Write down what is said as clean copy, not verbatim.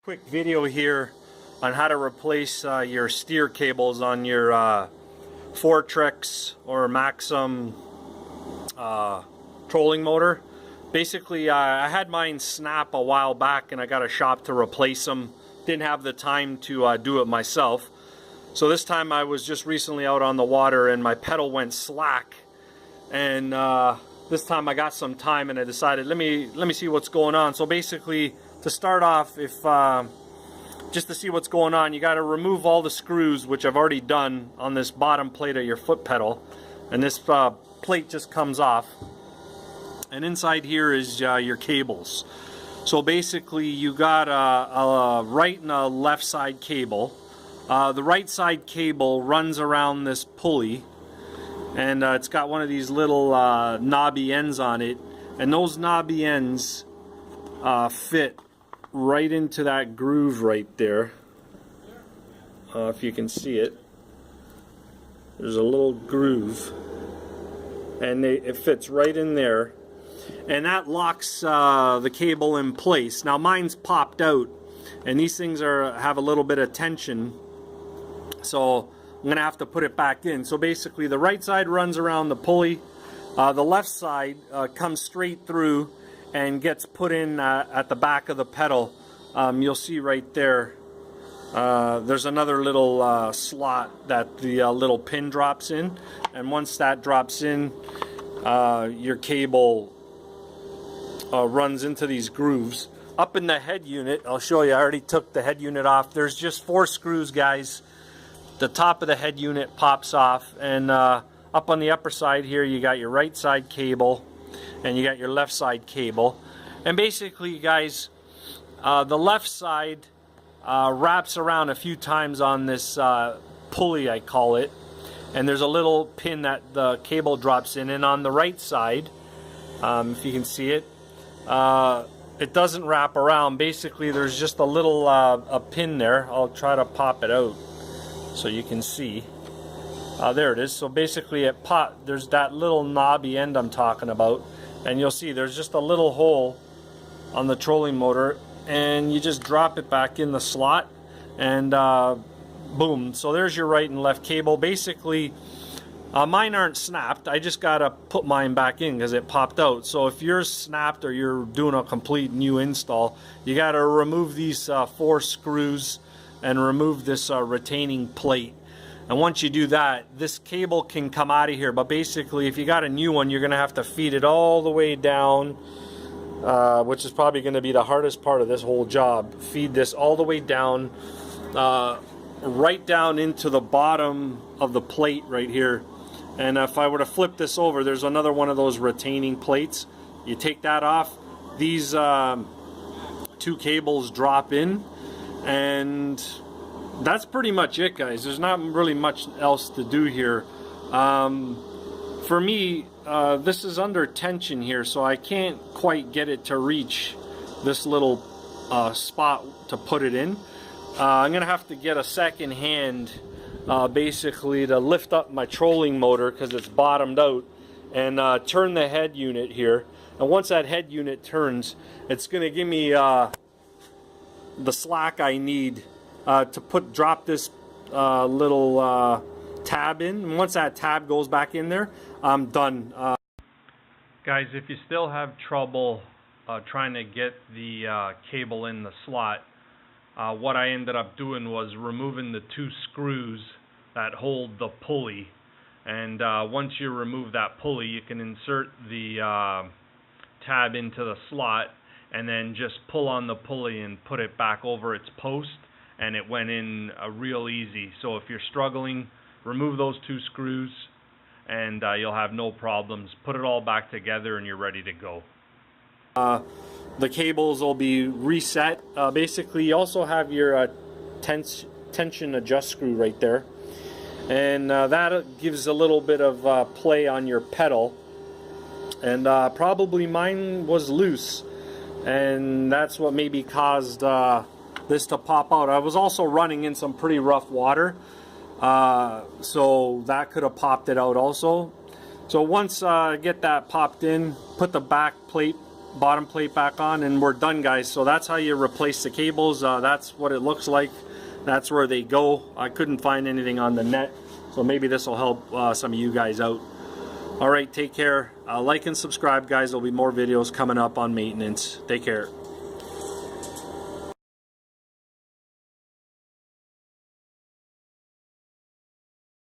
Quick video here on how to replace your steer cables on your Fortrex or Maxxum trolling motor. Basically, I had mine snap a while back and I got a shop to replace them. Didn't have the time to do it myself. So this time I was just recently out on the water and my pedal went slack. And this time I got some time and I decided let me see what's going on. So basically, to start off, if just to see what's going on, you got to remove all the screws, which I've already done, on this bottom plate of your foot pedal, and this plate just comes off. And inside here is your cables. So basically, you got a right and a left side cable. The right side cable runs around this pulley, and it's got one of these little knobby ends on it, and those knobby ends fit right into that groove right there. If you can see it, there's a little groove, and it fits right in there, and that locks the cable in place. Now mine's popped out, and these things have a little bit of tension, so I'm gonna have to put it back in. So basically, the right side runs around the pulley, the left side comes straight through and gets put in at the back of the pedal. You'll see right there, there's another little slot that the little pin drops in, and once that drops in, your cable runs into these grooves. Up in the head unit, I'll show you, I already took the head unit off. There's just 4 screws, guys. The top of the head unit pops off, and up on the upper side here, you got your right side cable, and you got your left side cable. And basically, guys, the left side wraps around a few times on this pulley, I call it, and there's a little pin that the cable drops in. And on the right side, if you can see it, it doesn't wrap around. Basically, there's just a little a pin there. I'll try to pop it out so you can see. There it is. So basically, there's that little knobby end I'm talking about, and you'll see there's just a little hole on the trolling motor, and you just drop it back in the slot, and boom. So there's your right and left cable. Basically, mine aren't snapped. I just gotta put mine back in because it popped out. So if yours snapped or you're doing a complete new install, you gotta remove these 4 screws and remove this retaining plate. And once you do that, this cable can come out of here. But basically, if you got a new one, you're gonna have to feed it all the way down, which is probably going to be the hardest part of this whole job. Feed this all the way down, right down into the bottom of the plate right here. And if I were to flip this over, there's another one of those retaining plates. You take that off, these 2 cables drop in, and that's pretty much it, guys. There's not really much else to do here. For me, this is under tension here, so I can't quite get it to reach this little spot to put it in. I'm gonna have to get a second hand, basically, to lift up my trolling motor because it's bottomed out, and turn the head unit here. And once that head unit turns, it's gonna give me the slack I need to drop this little tab in. And once that tab goes back in there, I'm done. Guys, if you still have trouble trying to get the cable in the slot, what I ended up doing was removing the 2 screws that hold the pulley. And once you remove that pulley, you can insert the tab into the slot and then just pull on the pulley and put it back over its post, and it went in real easy. So if you're struggling, remove those 2 screws, and you'll have no problems. Put it all back together and you're ready to go. The cables will be reset. Basically, you also have your tension adjust screw right there, and that gives a little bit of play on your pedal. And probably mine was loose, and that's what maybe caused this to pop out. I was also running in some pretty rough water, so that could have popped it out also. So once I get that popped in, put the back plate bottom plate back on, and we're done, guys. So that's how you replace the cables. That's what it looks like. That's where they go. I couldn't find anything on the net, so maybe this will help some of you guys out. All right, take care. Like and subscribe, guys. There'll be more videos coming up on maintenance. Take care.